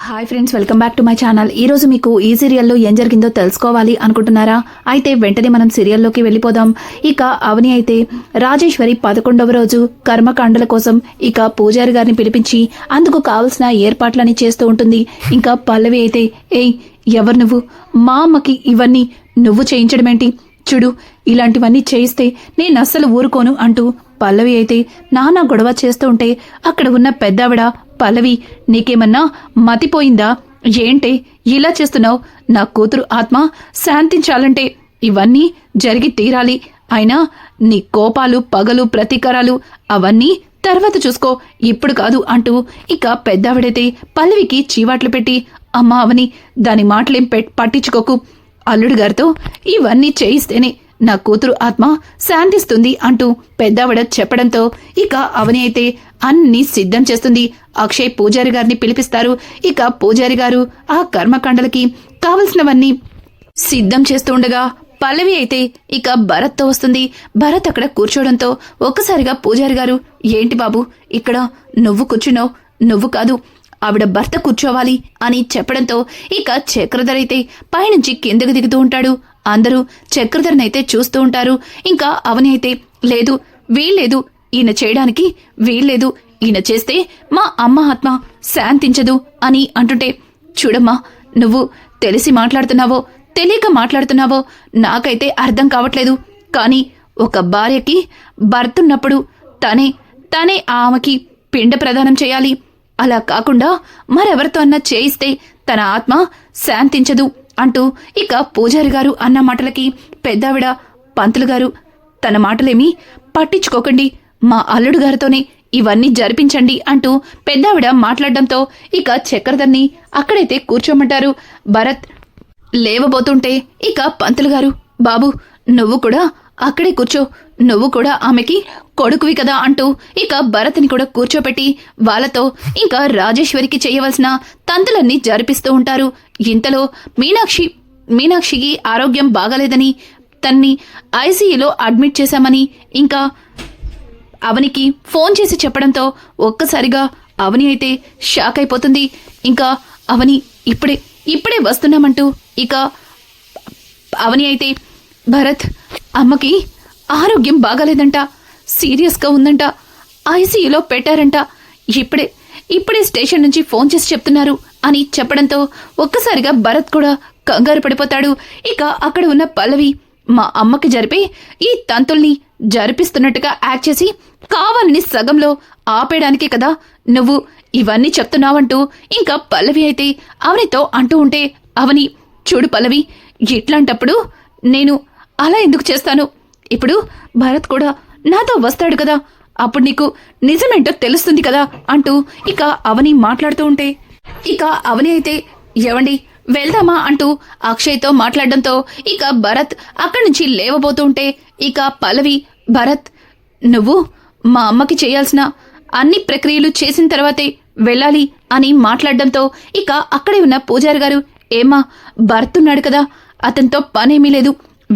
Hi friends, welcome back to my channel. ఈ రోజు మీకు ఈ సీరియల్లో ఏం జరిగిందో తెలుసుకోవాలి అనుకుంటున్నారా? అయితే వెంటనే మనం సీరియల్లోకి వెళ్ళిపోదాం. ఇక అవని అయితే రాజేశ్వరి 11వ రోజు కర్మకాండల కోసం ఇక పూజారి గారిని పిలిపించి అందుకు కావలసిన ఏర్పాట్లని చేస్తూ ఉంటుంది. ఇంకా పల్లవి అయితే, ఏయ్ ఎవరు నువ్వు? మా అమ్మకి ఇవన్నీ నువ్వు చేయించడమేంటి? చూడు, ఇలాంటివన్నీ చేయిస్తే నేను అస్సలు ఊరుకోను అంటూ పల్లవి అయితే నానా గొడవ చేస్తూ ఉంటే అక్కడ ఉన్న పెద్దావిడ, పల్లవి నీకేమన్నా మతిపోయిందా? ఏంటే ఇలా చేస్తున్నావు? నా కూతురు ఆత్మ శాంతించాలంటే ఇవన్నీ జరిగి తీరాలి. అయినా నీ కోపాలు, పగలు, ప్రతీకారాలు అవన్నీ తర్వాత చూసుకో, ఇప్పుడు కాదు అంటూ ఇక పెద్దావిడైతే పల్లవికి చీవాట్లు పెట్టి, అమ్మా అవని, దాని మాటలేం పట్టించుకోకు. అల్లుడు గారితో ఇవన్నీ చేయిస్తేనే నా కూతురు ఆత్మ శాంతిస్తుంది అంటూ పెద్దావిడ చెప్పడంతో ఇక అవని అయితే అన్ని సిద్ధం చేస్తుంది. అక్షయ్ పూజారి గారిని పిలిపిస్తారు. ఇక పూజారి గారు ఆ కర్మకాండలకి కావలసినవన్నీ సిద్ధం చేస్తూ ఉండగా పల్లవి అయితే ఇక భరత్తో వస్తుంది. భరత్ అక్కడ కూర్చోవడంతో ఒక్కసారిగా పూజారి గారు, ఏంటి బాబు ఇక్కడ నువ్వు కూర్చున్నావు? నువ్వు కాదు, ఆవిడ భర్త కూర్చోవాలి అని చెప్పడంతో ఇక చక్రధర్ అయితే పైనుంచి కిందకు దిగుతూ ఉంటాడు. అందరూ చక్రధర్నైతే చూస్తూ ఉంటారు. ఇంకా అవని అయితే, లేదు వీల్లేదు, ఈయన చేయడానికి వీల్లేదు, ఈయన చేస్తే మా అమ్మ ఆత్మ శాంతించదు అని అంటుంటే, చూడమ్మా, నువ్వు తెలిసి మాట్లాడుతున్నావో తెలియక మాట్లాడుతున్నావో నాకైతే అర్థం కావట్లేదు. కానీ ఒక భార్యకి భర్తున్నప్పుడు తనే ఆమెకి పిండ ప్రదానం చేయాలి. అలా కాకుండా మరెవరితో అన్నా చేయిస్తే తన ఆత్మ శాంతించదు అంటూ ఇక పూజారి గారు అన్న మాటలకి పెద్దావిడ, పంతులు గారు తన మాటలేమీ పట్టించుకోకండి, మా అల్లుడు గారితోనే ఇవన్నీ జరిపించండి అంటూ పెద్దావిడ మాట్లాడడంతో ఇక చక్రధర్ని అక్కడైతే కూర్చోమంటారు. భరత్ లేవబోతుంటే ఇక పంతులు గారు, బాబు నువ్వు కూడా అక్కడే కూర్చో, నువ్వు కూడా ఆమెకి కొడుకువి కదా అంటూ ఇక భరత్ని కూడా కూర్చోపెట్టి వాళ్ళతో ఇంకా రాజేశ్వరికి చేయవలసిన తంతులన్నీ జరిపిస్తూ ఉంటారు. ఇంతలో మీనాక్షికి ఆరోగ్యం బాగాలేదని తన్ని ఐసీయూలో అడ్మిట్ చేశామని ఇంకా అవనికి ఫోన్ చేసి చెప్పడంతో ఒక్కసారిగా అవని అయితే షాక్ అయిపోతుంది. ఇంకా అవని ఇప్పుడే వస్తున్నామంటూ ఇక అవని అయితే, భరత్ అమ్మకి ఆరోగ్యం బాగాలేదంట, సీరియస్గా ఉందంట, ఐసీయూలో పెట్టారంట, ఇప్పుడే స్టేషన్ నుంచి ఫోన్ చేసి చెప్తున్నారు అని చెప్పడంతో ఒక్కసారిగా భరత్ కూడా కంగారు పడిపోతాడు. ఇక అక్కడ ఉన్న పల్లవి, మా అమ్మకి జరిపే ఈ తంతుల్ని జరిపిస్తున్నట్టుగా యాక్ట్ చేసి కావాలని సగంలో ఆపేయడానికే కదా నువ్వు ఇవన్నీ చెప్తున్నావంటూ ఇంకా పల్లవి అయితే అవనితో అంటూ ఉంటే, అవని చూడు పల్లవి, ఇట్లాంటప్పుడు నేను అలా ఎందుకు చేస్తాను? ఇప్పుడు భరత్ కూడా నాతో వస్తాడు కదా, అప్పుడు నీకు నిజమేంటో తెలుస్తుంది కదా అంటూ ఇక అవని మాట్లాడుతూ ఉంటే ఇక అవని అయితే, ఏవండి వెళ్దామా అంటూ అక్షయ్తో మాట్లాడడంతో ఇక భరత్ అక్కడి నుంచి లేవబోతూ ఉంటే ఇక పల్లవి, భరత్ నువ్వు మా అమ్మకి చేయాల్సిన అన్ని ప్రక్రియలు చేసిన తర్వాతే వెళ్ళాలి అని మాట్లాడడంతో ఇక అక్కడే ఉన్న పూజారి గారు, ఏమా భరత్ ఉన్నాడు కదా, అతనితో పనేమీ లేదు,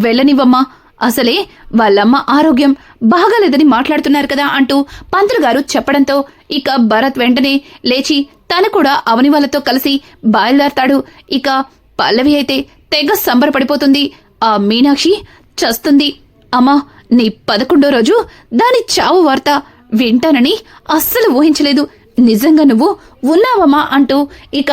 వెళ్ళనివ్వమ్మా, అసలే వాళ్ళమ్మ ఆరోగ్యం బాగాలేదని మాట్లాడుతున్నారు కదా అంటూ పంతులు గారు చెప్పడంతో ఇక భరత్ వెంటనే లేచి తను కూడా అవని వాళ్ళతో కలిసి బయలుదేరతాడు. ఇక పల్లవి అయితే తెగ సంబరపడిపోతుంది. ఆ మీనాక్షి చస్తుంది, అమ్మా నీ 11వ రోజు దాని చావు వార్త వింటానని అస్సలు ఊహించలేదు, నిజంగా నువ్వు ఉన్నావమ్మా అంటూ ఇక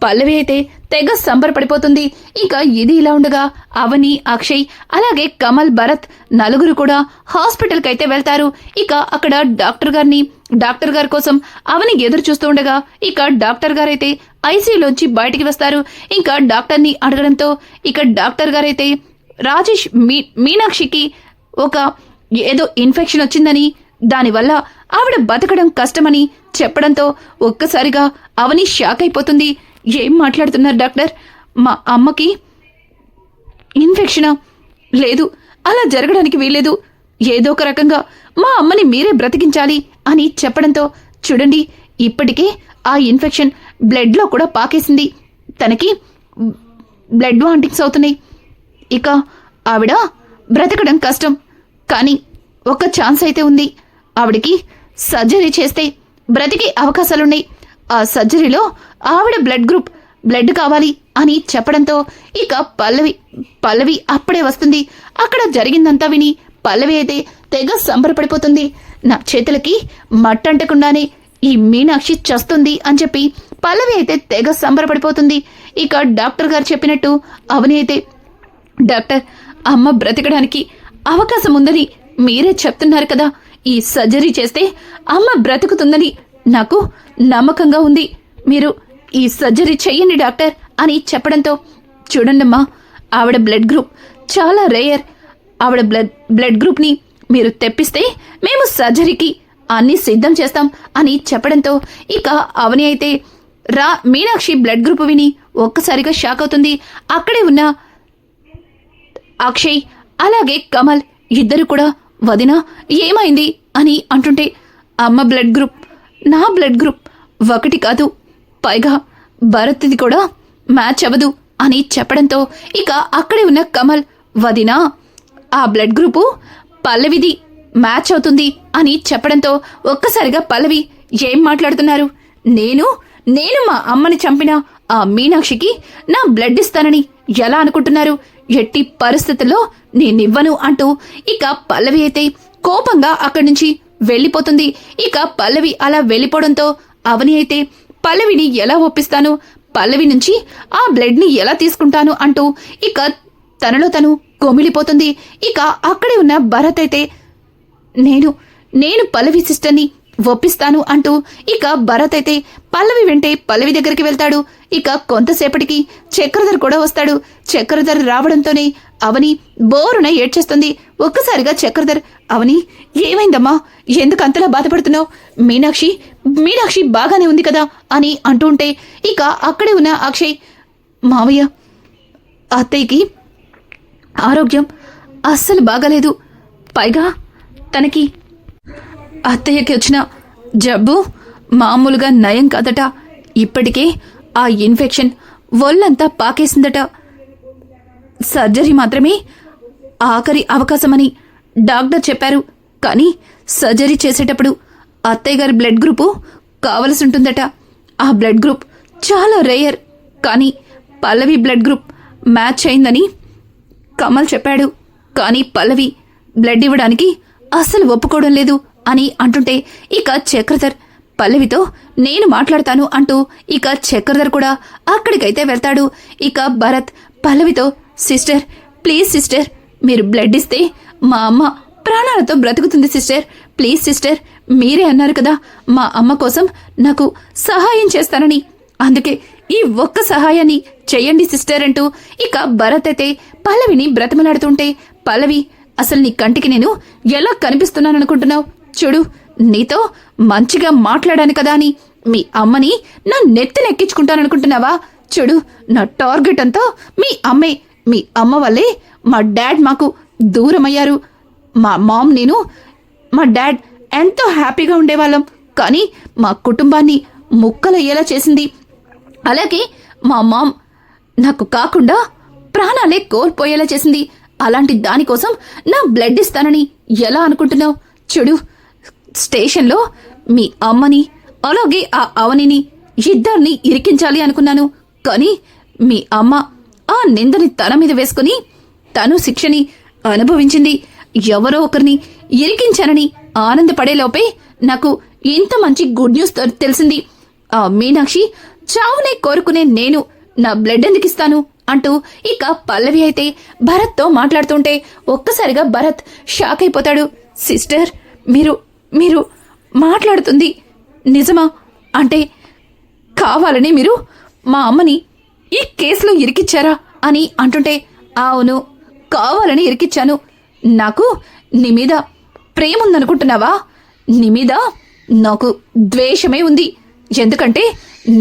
పల్లవి అయితే తెగ సంబరపడిపోతుంది. ఇక ఇది ఇలా ఉండగా అవని, అక్షయ్ అలాగే కమల్, భరత్ నలుగురు కూడా హాస్పిటల్కి అయితే వెళ్తారు. ఇక అక్కడ డాక్టర్ గారి కోసం అవని ఎదురు చూస్తూ ఉండగా ఇక డాక్టర్ గారైతే ఐసీయూలోంచి బయటికి వస్తారు. ఇంకా డాక్టర్ని అడగడంతో ఇక డాక్టర్ గారైతే రాజేష్ మీనాక్షికి ఏదో ఇన్ఫెక్షన్ వచ్చిందని, దానివల్ల ఆవిడ బతకడం కష్టమని చెప్పడంతో ఒక్కసారిగా అవని షాక్ అయిపోతుంది. ఏం మాట్లాడుతున్నారు డాక్టర్? మా అమ్మకి ఇన్ఫెక్షనా? లేదు, అలా జరగడానికి వీల్లేదు, ఏదో ఒక రకంగా మా అమ్మని మీరే బ్రతికించాలి అని చెప్పడంతో, చూడండి ఇప్పటికే ఆ ఇన్ఫెక్షన్ బ్లడ్లో కూడా పాకేసింది, తనకి బ్లడ్ వామిటింగ్స్ అవుతున్నాయి, ఇక ఆవిడ బ్రతకడం కష్టం, కానీ ఒక ఛాన్స్ అయితే ఉంది, ఆవిడికి సర్జరీ చేస్తే బ్రతికే అవకాశాలున్నాయి, ఆ సర్జరీలో ఆవిడ బ్లడ్ కావాలి అని చెప్పడంతో ఇక పల్లవి అప్పుడే వస్తుంది. అక్కడ జరిగిందంతా విని పల్లవి అయితే తెగ సంబరపడిపోతుంది. నా చేతులకి మట్టంటకుండానే ఈ మీనాక్షి చస్తుంది అని చెప్పి పల్లవి అయితే తెగ సంబరపడిపోతుంది. ఇక డాక్టర్ గారు చెప్పినట్టు అవని అయితే, డాక్టర్, అమ్మ బ్రతకడానికి అవకాశం ఉందని మీరే చెప్తున్నారు కదా, ఈ సర్జరీ చేస్తే అమ్మ బ్రతుకుతుందని నాకు నమ్మకంగా ఉంది, మీరు ఈ సర్జరీ చెయ్యండి డాక్టర్ అని చెప్పడంతో, చూడండమ్మా, ఆవిడ బ్లడ్ గ్రూప్ చాలా రేయర్, ఆవిడ బ్లడ్ గ్రూప్ని మీరు తెప్పిస్తే మేము సర్జరీకి అన్నీ సిద్ధం చేస్తాం అని చెప్పడంతో ఇక అవని అయితే మీనాక్షి బ్లడ్ గ్రూప్ విని ఒక్కసారిగా షాక్ అవుతుంది. అక్కడే ఉన్న అక్షయ్ అలాగే కమల్ ఇద్దరు కూడా వదిన ఏమైంది అని అంటుంటే, అమ్మ బ్లడ్ గ్రూప్ నా బ్లడ్ గ్రూప్ ఒకటి కాదు, పైగా భరత్ది కూడా మ్యాచ్ అవ్వదు అని చెప్పడంతో ఇక అక్కడే ఉన్న కమల్, వదినా ఆ బ్లడ్ గ్రూపు పల్లవిది మ్యాచ్ అవుతుంది అని చెప్పడంతో ఒక్కసారిగా పల్లవి, ఏం మాట్లాడుతున్నారు, నేను మా అమ్మని చంపిన ఆ మీనాక్షికి నా బ్లడ్ ఇస్తానని ఎలా అనుకుంటున్నారు, ఎట్టి పరిస్థితుల్లో నేనివ్వను అంటూ ఇక పల్లవి అయితే కోపంగా అక్కడి నుంచి వెళ్ళిపోతుంది. ఇక పల్లవి అలా వెళ్ళిపోవడంతో అవని అయితే, పల్లవిని ఎలా ఒప్పిస్తాను, పల్లవి నుంచి ఆ బ్లడ్ ని ఎలా తీసుకుంటాను అంటూ ఇక తనలో తను కొమిలిపోతుంది. ఇక అక్కడే ఉన్న భరత్ అయితే, నేను పల్లవి సిస్టర్ని ఒప్పిస్తాను అంటూ ఇక భరత్ అయితే పల్లవి వెంటే పల్లవి దగ్గరికి వెళ్తాడు. ఇక కొంతసేపటికి చక్రధర్ కూడా వస్తాడు. చక్రధర్ రావడంతోనే అవని బోరున ఏడ్చేస్తుంది. ఒక్కసారిగా చక్రధర్, అవని ఏమైందమ్మా, ఎందుకు అంతలా బాధపడుతున్నావు, మీనాక్షి బాగానే ఉంది కదా అని అంటూ ఉంటే ఇక అక్కడే ఉన్న అక్షయ్, మావయ్య, అత్తయ్యకి ఆరోగ్యం అస్సలు బాగాలేదు, పైగా తనకి అత్తయ్యకి వచ్చిన జబ్బు మామూలుగా నయం కాదట, ఇప్పటికే ఆ ఇన్ఫెక్షన్ ఒళ్ళంతా పాకేసిందట, సర్జరీ మాత్రమే ఆఖరి అవకాశమని డాక్టర్ చెప్పారు, కానీ సర్జరీ చేసేటప్పుడు అత్తయ్య గారి బ్లడ్ గ్రూపు కావలసి ఉంటుందట, ఆ బ్లడ్ గ్రూప్ చాలా రేయర్, కానీ పల్లవి బ్లడ్ గ్రూప్ మ్యాచ్ అయిందని కమల్ చెప్పాడు, కానీ పల్లవి బ్లడ్ ఇవ్వడానికి అస్సలు ఒప్పుకోవడం లేదు అని అంటుంటే ఇక చక్రధర్, పల్లవితో నేను మాట్లాడతాను అంటూ ఇక చక్రధర్ కూడా అక్కడికైతే వెళ్తాడు. ఇక భరత్ పల్లవితో, సిస్టర్, ప్లీజ్ సిస్టర్, మీరు బ్లడ్ ఇస్తే మా అమ్మ ప్రాణాలతో బ్రతుకుతుంది సిస్టర్, ప్లీజ్ సిస్టర్, మీరే అన్నారు కదా మా అమ్మ కోసం నాకు సహాయం చేస్తానని, అందుకే ఈ ఒక్క సహాయాన్ని చెయ్యండి సిస్టర్ అంటూ ఇక భరత్ అయితే పల్లవిని బ్రతిమలాడుతుంటే, పల్లవి, అసలు నీ కంటికి నేను ఎలా కనిపిస్తున్నాననుకుంటున్నావు, చూడు, నీతో మంచిగా మాట్లాడాను కదా అని మీ అమ్మని నా నెత్తినెక్కించుకుంటాననుకుంటున్నావా, చూడు, నా టార్గెట్ అంతా మీ అమ్మే, మీ అమ్మ వల్లే మా డాడ్ మాకు దూరమయ్యారు, మా మామ్ మా డాడ్ ఎంతో హ్యాపీగా ఉండేవాళ్ళం, కానీ మా కుటుంబాన్ని ముక్కలయ్యేలా చేసింది, అలాగే మా మామ్ నాకు కాకుండా ప్రాణాలే కోల్పోయేలా చేసింది, అలాంటి దానికోసం నా బ్లడ్ ఇస్తానని ఎలా అనుకుంటున్నావు, చూడు, స్టేషన్లో మీ అమ్మని అలాగే ఆ అవనిని ఇద్దరిని ఇరికించాలి అనుకున్నాను, కానీ మీ అమ్మ ఆ నిందని తన మీద వేసుకుని తను శిక్షని అనుభవించింది, ఎవరో ఒకరిని ఇరికించానని ఆనందపడేలోపే నాకు ఇంత మంచి గుడ్ న్యూస్ తెలిసింది, ఆ మీనాక్షి చావునే కోరుకునే నేను నా బ్లడ్ ఎందుకు ఇస్తాను అంటూ ఇక పల్లవి అయితే భరత్తో మాట్లాడుతుంటే ఒక్కసారిగా భరత్ షాక్ అయిపోతాడు. సిస్టర్, మీరు మాట్లాడుతుంది నిజమా, అంటే కావాలని మీరు మా అమ్మని ఈ కేసులో ఇరికిచ్చారా అని అంటుంటే, అవును, కావాలని ఇరికిచ్చాను, నాకు నీ మీద ప్రేమ ఉందనుకుంటున్నావా, నీ మీద నాకు ద్వేషమే ఉంది, ఎందుకంటే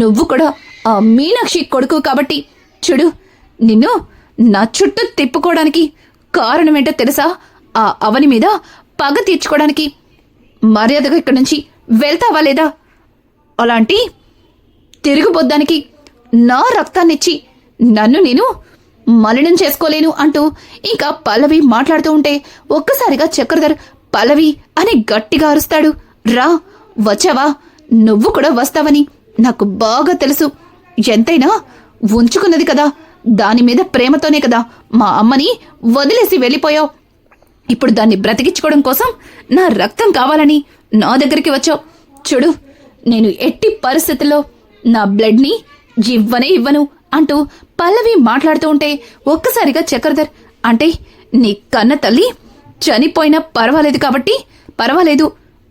నువ్వు కూడా ఆ మీనాక్షి కొడుకు కాబట్టి, చూడు, నిన్ను నా చుట్టూ తిప్పుకోవడానికి కారణమేంటో తెలుసా, ఆ అవని మీద పగ తీర్చుకోవడానికి, మర్యాదగా ఇక్కడి నుంచి వెళ్తావా లేదా, అలాంటి తిరుగుబొద్దానికి నా రక్తాన్నిచ్చి నన్ను నేను మలినం చేసుకోలేను అంటూ ఇంకా పల్లవి మాట్లాడుతూ ఉంటే ఒక్కసారిగా చక్రధర్ పల్లవి అని గట్టిగా అరుస్తాడు. రా, వచ్చావా, నువ్వు కూడా వస్తావని నాకు బాగా తెలుసు. ఎంతైనా ఉంచుకున్నది కదా, దాని మీద ప్రేమతోనే కదా మా అమ్మని వదిలేసి వెళ్ళిపోయావు. ఇప్పుడు దాన్ని బ్రతికించుకోవడం కోసం నా రక్తం కావాలని నా దగ్గరికి వచ్చావు. చూడు, నేను ఎట్టి పరిస్థితుల్లో నా బ్లడ్ని ఇవ్వను అంటూ పల్లవి మాట్లాడుతూ ఉంటే ఒక్కసారిగా చక్రధర్, అంటే నీ కన్న తల్లి చనిపోయినా పర్వాలేదు,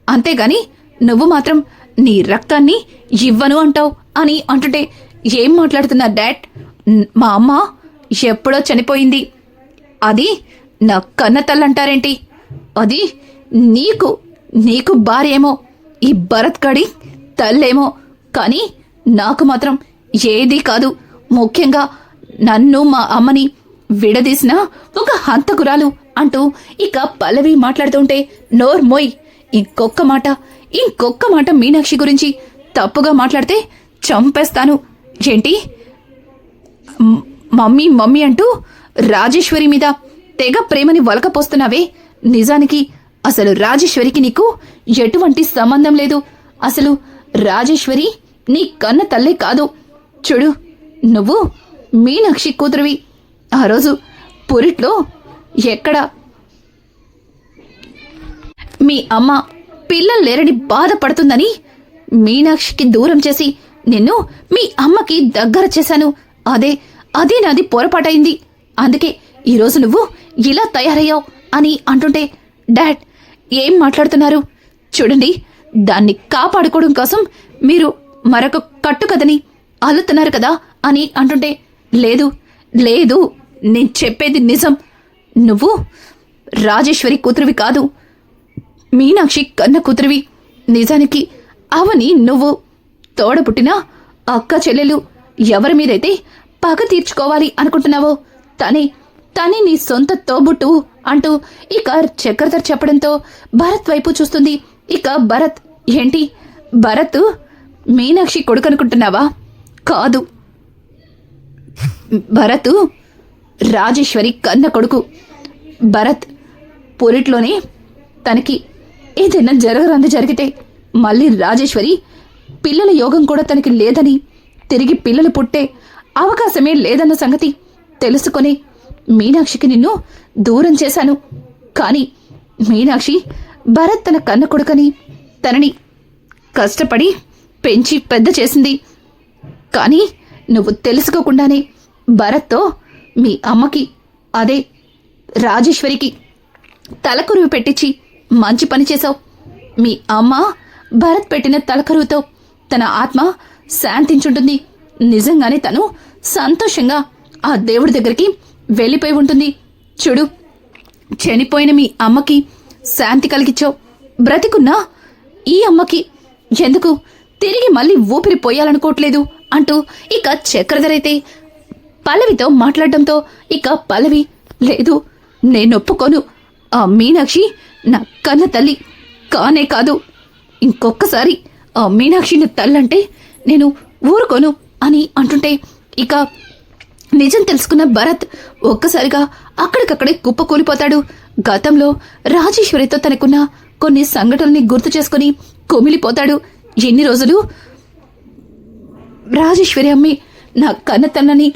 అంతేగాని నువ్వు మాత్రం నీ రక్తాన్ని ఇవ్వను అంటావు అని అంటుంటే, ఏం మాట్లాడుతున్నా డాడ్? మా అమ్మ ఎప్పుడో చనిపోయింది. అది నా కన్న తల్లి అంటారేంటి? అది నీకు భార్యేమో, ఈ భరత్ గడి తల్లేమో, కానీ నాకు మాత్రం ఏదీ కాదు. ముఖ్యంగా నన్ను మా అమ్మని విడదీసిన ఒక హంతకురాలు అంటూ ఇక పల్లవి మాట్లాడుతుంటే, నోర్మోయ్, ఇంకొక్క మాట మీనాక్షి గురించి తప్పుగా మాట్లాడితే చంపేస్తాను. ఏంటి మమ్మీ అంటూ రాజేశ్వరి మీద తెగ ప్రేమని వలకపోస్తున్నావే? నిజానికి అసలు రాజేశ్వరికి నీకు ఎటువంటి సంబంధం లేదు. అసలు రాజేశ్వరి నీ కన్న తల్లే కాదు. చూడు, నువ్వు మీనాక్షి కూతురువి. ఆ రోజు పురిట్లో ఎక్కడ మీ అమ్మ పిల్లలు లేరని బాధపడుతుందని మీనాక్షికి దూరం చేసి నిన్ను మీ అమ్మకి దగ్గర చేశాను. అదే నాది పొరపాటైంది. అందుకే ఈరోజు నువ్వు ఇలా తయారయ్యావు అని అంటుంటే, డాడ్ ఏం మాట్లాడుతున్నారు? చూడండి, దాన్ని కాపాడుకోవడం కోసం మీరు మరొక కట్టుకథని అల్లుతున్నారు కదా అని అంటుంటే, లేదు నేను చెప్పేది నిజం. నువ్వు రాజేశ్వరి కూతురివి కాదు, మీనాక్షి కన్న కూతురివి. నిజానికి అవని నువ్వు తోడపుట్టిన అక్క చెల్లెలు ఎవరి మీదైతే పగ తీర్చుకోవాలి అనుకుంటున్నావో తనే నీ సొంత తోబుట్టు అంటూ ఇక చక్రధర్ చెప్పడంతో భరత్ వైపు చూస్తుంది. ఇక భరత్, ఏంటి భరత్ మీనాక్షి కొడుకు అనుకుంటున్నావా? కాదు, భరత్ రాజేశ్వరి కన్న కొడుకు. భరత్ పురిట్లోనే తనకి ఏదైనా జరగరంది జరిగితే మళ్ళీ రాజేశ్వరి పిల్లల యోగం కూడా తనకి లేదని, తిరిగి పిల్లలు పుట్టే అవకాశమే లేదన్న సంగతి తెలుసుకొని మీనాక్షికి నిన్ను దూరం చేశాను. కానీ మీనాక్షి భరత్ తన కన్న కొడుకని తనని కష్టపడి పెంచి పెద్ద చేసింది. కానీ నువ్వు తెలుసుకోకుండానే భరత్తో మీ అమ్మకి, అదే రాజేశ్వరికి తలకరువు పెట్టించి మంచి పని చేశావు. మీ అమ్మ భరత్ పెట్టిన తలకరువుతో తన ఆత్మ శాంతించుంటుంది. నిజంగానే తను సంతోషంగా ఆ దేవుడి దగ్గరికి వెళ్ళిపోయి ఉంటుంది. చూడు, చనిపోయిన మీ అమ్మకి శాంతి కలిగించావు. బ్రతికున్నా ఈ అమ్మకి ఎందుకు తిరిగి మళ్ళీ ఊపిరి పోయాలనుకోవట్లేదు అంటూ ఇక చక్రధర్ అయితే పల్లవితో మాట్లాడడంతో ఇక పల్లవి, లేదు నేనొప్పుకోను. ఆ మీనాక్షి నా కన్న తల్లి కానే కాదు. ఇంకొక్కసారి ఆ మీనాక్షిని తల్లంటే నేను ఊరుకోను అని అంటుంటే ఇక నిజం తెలుసుకున్న భరత్ ఒక్కసారిగా అక్కడికక్కడే కుప్పకూలిపోతాడు. గతంలో రాజేశ్వరితో తనకున్న కొన్ని సంఘటనల్ని గుర్తు చేసుకుని కుమిలిపోతాడు. ఎన్ని రోజులు రాజేశ్వరి అమ్మి నా కన్నతన్నని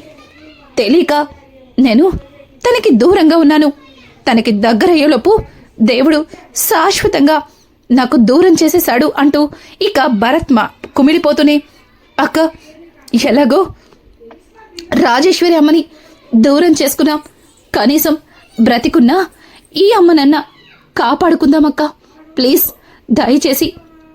తెలియక నేను తనకి దూరంగా ఉన్నాను. తనకి దగ్గరయ్యేలోపు దేవుడు శాశ్వతంగా నాకు దూరం చేసేశాడు అంటూ ఇక భరత్ కుమిలిపోతూనే, అక్క ఎలాగో రాజేశ్వరి అమ్మని దూరం చేసుకున్నాం, కనీసం బ్రతికున్నా ఈ అమ్మనన్నా కాపాడుకుందామక్క, ప్లీజ్ దయచేసి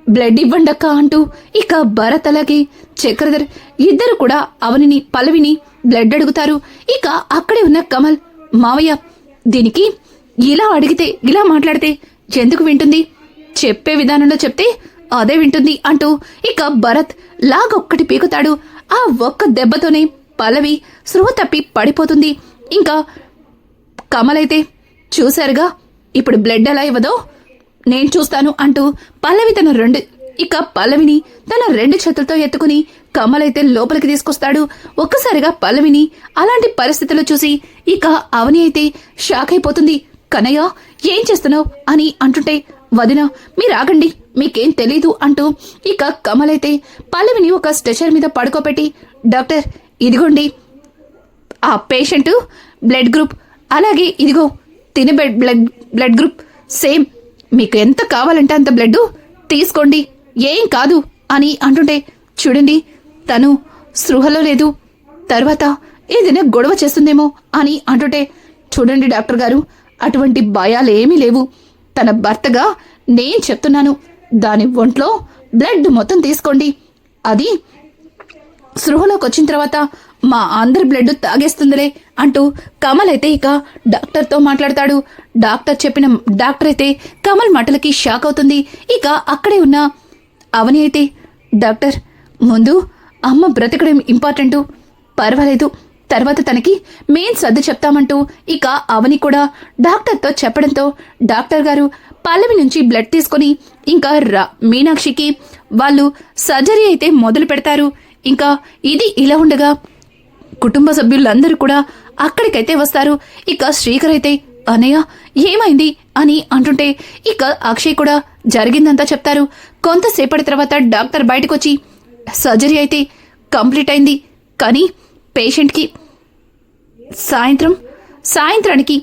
బ్లడ్ ఇవ్వండక్క అంటూ ఇక భరత్ అలాగే చక్రధర్ ఇద్దరు కూడా అవనిని పల్లవిని బ్లడ్ అడుగుతారు. ఇక అక్కడే ఉన్న కమల్, మావయ్య దీనికి ఇలా అడిగితే ఇలా మాట్లాడితే ఎందుకు వింటుంది? చెప్పే విధానంలో చెప్తే అదే వింటుంది అంటూ ఇక భరత్ లాగొక్కటి పీకుతాడు. ఆ ఒక్క దెబ్బతోనే పల్లవి స్పృహ తప్పి పడిపోతుంది. ఇంకా కమల్ అయితే, చూశారుగా ఇప్పుడు బ్లడ్ ఎలా ఇవ్వదో నేను చూస్తాను అంటూ పల్లవిని తన రెండు చేతులతో ఎత్తుకుని కమల్ అయితే లోపలికి తీసుకొస్తాడు. ఒక్కసారిగా పల్లవిని అలాంటి పరిస్థితుల్లో చూసి ఇక అవని అయితే షాక్ అయిపోతుంది. కన్నయ్య ఏం చేస్తున్నావు అని అంటుంటే, వదిన మీరు ఆగండి, మీకేం తెలీదు అంటూ ఇక కమలైతే పల్లవిని ఒక స్ట్రెచర్ మీద పడుకోబెట్టి, డాక్టర్ ఇదిగోండి ఆ పేషెంట్ బ్లడ్ గ్రూప్, అలాగే ఇదిగో తినే బ్లడ్ గ్రూప్ సేమ్, మీకు ఎంత కావాలంటే అంత బ్లడ్ తీసుకోండి, ఏం కాదు అని అంటుంటే, చూడండి తను స్పృహలో లేదు, తర్వాత ఏదైనా గొడవ చేస్తుందేమో అని అంటుంటే, చూడండి డాక్టర్ గారు అటువంటి భయాలేమీ లేవు, తన భర్తగా నేను చెప్తున్నాను, దాని ఒంట్లో బ్లడ్ మొత్తం తీసుకోండి, అది స్పృహలోకి వచ్చిన తర్వాత మా అందరి బ్లడ్ తాగేస్తుందిలే అంటూ కమల్ అయితే ఇక డాక్టర్తో మాట్లాడతాడు. డాక్టర్ అయితే కమల్ మాటలకి షాక్ అవుతుంది. ఇక అక్కడే ఉన్న అవని అయితే, డాక్టర్ ముందు అమ్మ బ్రతకడం ఇంపార్టెంటు, పర్వాలేదు తర్వాత తనకి మేం సర్ది చెప్తామంటూ ఇక అవని కూడా డాక్టర్తో చెప్పడంతో డాక్టర్ గారు పల్లవి నుంచి బ్లడ్ తీసుకొని ఇంకా మీనాక్షికి వాళ్ళు సర్జరీ అయితే మొదలు పెడతారు. ఇంకా ఇది ఇలా ఉండగా కుటుంబ సభ్యులందరూ కూడా అక్కడికైతే వస్తారు. ఇక శ్రీకర్ అయితే, అన్నయ్య ఏమైంది అని అంటుంటే ఇక అక్షయ్ కూడా జరిగిందంతా చెప్తారు. కొంతసేపటి తర్వాత డాక్టర్ బయటకొచ్చి, సర్జరీ అయితే కంప్లీట్ అయింది, కానీ పేషెంట్కి సాయంత్రానికి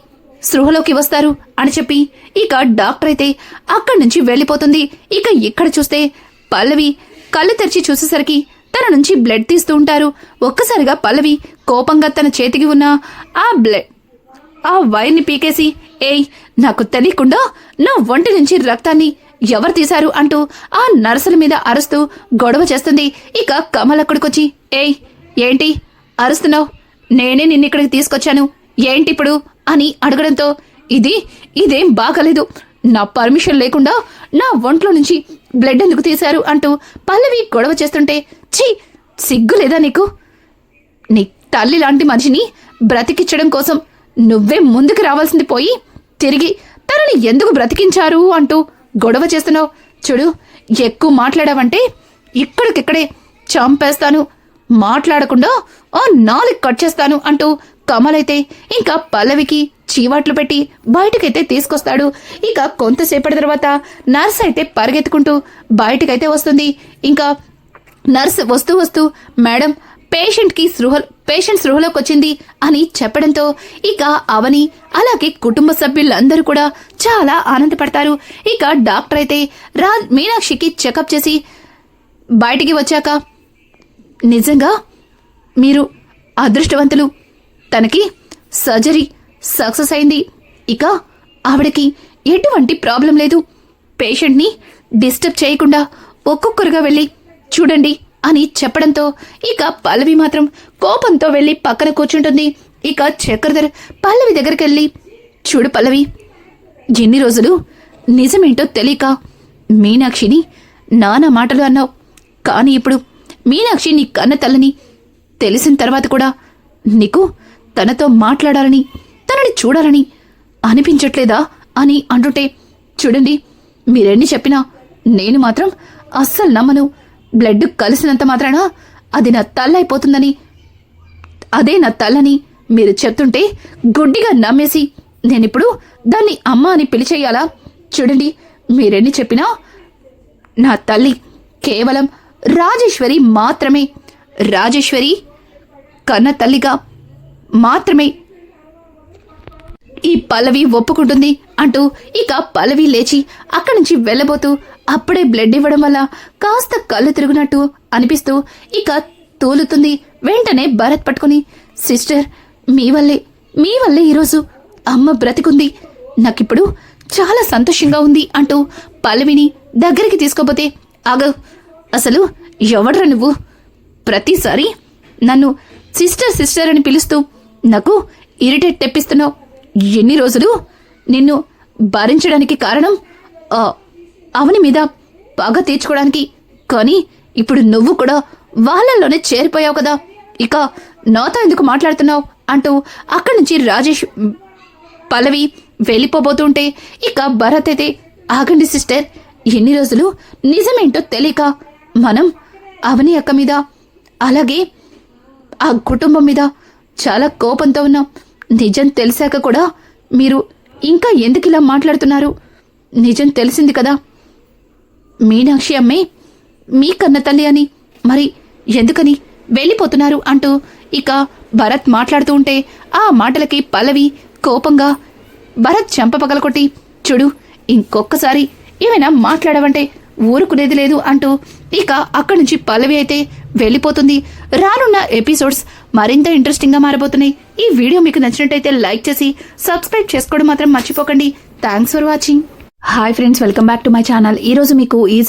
స్పృహలోకి వస్తారు అని చెప్పి ఇక డాక్టర్ అయితే అక్కడి నుంచి వెళ్ళిపోతుంది. ఇక ఇక్కడ చూస్తే పల్లవి కళ్ళు తెరిచి చూసేసరికి తన నుంచి బ్లడ్ తీస్తూ ఉంటారు. ఒక్కసారిగా పల్లవి కోపంగా తన చేతికి ఉన్న ఆ వైర్ని పీకేసి, ఏయ్ నాకు తెలియకుండా నా ఒంటి నుంచి రక్తాన్ని ఎవరు తీశారు అంటూ ఆ నర్సుల మీద అరుస్తూ గొడవ చేస్తుంది. ఇక కమల్ అక్కడికొచ్చి, ఏయ్ ఏంటి అరుస్తున్నావు, నేనే నిన్నిక్కడికి తీసుకొచ్చాను, ఏంటిప్పుడు అని అడగడంతో, ఇదేం బాగలేదు, నా పర్మిషన్ లేకుండా నా ఒంట్లో నుంచి బ్లడ్ ఎందుకు తీశారు అంటూ పల్లవి గొడవ చేస్తుంటే, ఛీ సిగ్గు లేదా నీకు, నీ తల్లి లాంటి మనిషిని బ్రతికించడం కోసం నువ్వే ముందుకు రావాల్సింది పోయి తిరిగి తనని ఎందుకు బ్రతికించారు అంటూ గొడవ చేస్తున్నావు, చూడు ఎక్కువ మాట్లాడావంటే ఇక్కడికిక్కడే చంపేస్తాను, మాట్లాడకుండా ఓ 4 కట్ చేస్తాను అంటూ కమల్ అయితే ఇంకా పల్లవికి చీవాట్లు పెట్టి బయటకైతే తీసుకొస్తాడు. ఇక కొంతసేపటి తర్వాత నర్స్ అయితే పరిగెత్తుకుంటూ బయటకైతే వస్తుంది. ఇంకా నర్స్ వస్తూ మేడం పేషెంట్ స్పృహలోకి వచ్చింది అని చెప్పడంతో ఇక అవని అలాగే కుటుంబ సభ్యులందరూ కూడా చాలా ఆనందపడతారు. ఇక డాక్టర్ అయితే మీనాక్షికి చెకప్ చేసి బయటికి వచ్చాక, నిజంగా మీరు అదృష్టవంతులు, తనకి సర్జరీ సక్సెస్ అయింది, ఇక ఆవిడకి ఎటువంటి ప్రాబ్లం లేదు, పేషెంట్ని డిస్టర్బ్ చేయకుండా ఒక్కొక్కరుగా వెళ్ళి చూడండి అని చెప్పడంతో ఇక పల్లవి మాత్రం కోపంతో వెళ్ళి పక్కన కూర్చుంటుంది. ఇక చక్రధర్ పల్లవి దగ్గరికి వెళ్ళి, చూడు పల్లవి, ఎన్ని రోజులు నిజమేంటో తెలియక మీనాక్షిని నానా మాటలు అన్నావు, కానీ ఇప్పుడు మీనాక్షి నీ కన్న తల్లని తెలిసిన తర్వాత కూడా నీకు తనతో మాట్లాడాలని తనని చూడాలని అనిపించట్లేదా అని అంటుంటే, చూడండి మీరెన్ని చెప్పినా నేను మాత్రం అస్సలు నమ్మను, బ్లడ్ కలిసినంత మాత్రాన అది నా తల్లైపోతుందని, అదే నా తల్లని మీరు చెప్తుంటే గుడ్డిగా నమ్మేసి నేనిప్పుడు దాన్ని అమ్మ అని పిలిచేయాలా? చూడండి మీరెన్ని చెప్పినా నా తల్లి కేవలం రాజేశ్వరి మాత్రమే, రాజేశ్వరి కన్న తల్లిగా మాత్రమే ఈ పల్లవి ఒప్పుకుంటుంది అంటూ ఇక పల్లవి లేచి అక్కడి నుంచి వెళ్ళబోతూ అప్పుడే బ్లడ్ ఇవ్వడం వల్ల కాస్త కళ్ళు తిరుగునట్టు అనిపిస్తూ ఇక తూలుతుంది. వెంటనే భరత్ పట్టుకుని, సిస్టర్ మీ వల్లే ఈరోజు అమ్మ బ్రతికుంది, నాకిప్పుడు చాలా సంతోషంగా ఉంది అంటూ పల్లవిని దగ్గరికి తీసుకోపోతే, అసలు ఎవడ్రా నువ్వు, ప్రతిసారి నన్ను సిస్టర్ అని పిలుస్తూ నాకు ఇరిటేట్ తెప్పిస్తున్నావు, ఎన్ని రోజులు నిన్ను భరించడానికి కారణం అవని మీద పగ తీర్చుకోవడానికి, కానీ ఇప్పుడు నువ్వు కూడా వాళ్ళల్లోనే చేరిపోయావు కదా, ఇక నాతో ఎందుకు మాట్లాడుతున్నావు అంటూ అక్కడి నుంచి పల్లవి వెళ్ళిపోబోతుంటే ఇక భరత్ అయితే, ఆగండి సిస్టర్, ఎన్ని రోజులు నిజమేంటో తెలియక మనం అవని అక్క మీద అలాగే ఆ కుటుంబం మీద చాలా కోపంతో ఉన్నాం, నిజం తెలిసాక కూడా మీరు ఇంకా ఎందుకు ఇలా మాట్లాడుతున్నారు, నిజం తెలిసింది కదా. మీనాక్షి అమ్మే మీ కన్న తల్లి అని. మరి ఎందుకని వెళ్ళిపోతున్నారు అంటూ ఇక భరత్ మాట్లాడుతూ ఉంటే ఆ మాటలకి పల్లవి కోపంగా భరత్ చెంప పగలకొట్టి, చూడు ఇంకొక్కసారి ఏమైనా మాట్లాడవంటే ఊరుకునేది లేదు అంటూ ఇక అక్కడి నుంచి పల్లవి అయితే వెళ్ళిపోతుంది. రానున్న ఎపిసోడ్స్ మరింత ఇంట్రెస్టింగ్ గా మారబోతున్నాయి. ఈ వీడియో మీకు నచ్చినట్టయితే లైక్ చేసి సబ్స్క్రైబ్ చేసుకోవడం మాత్రం మర్చిపోకండి. Thanks for watching. Hi friends, welcome back to my channel. ఈ రోజు మీకు ఈ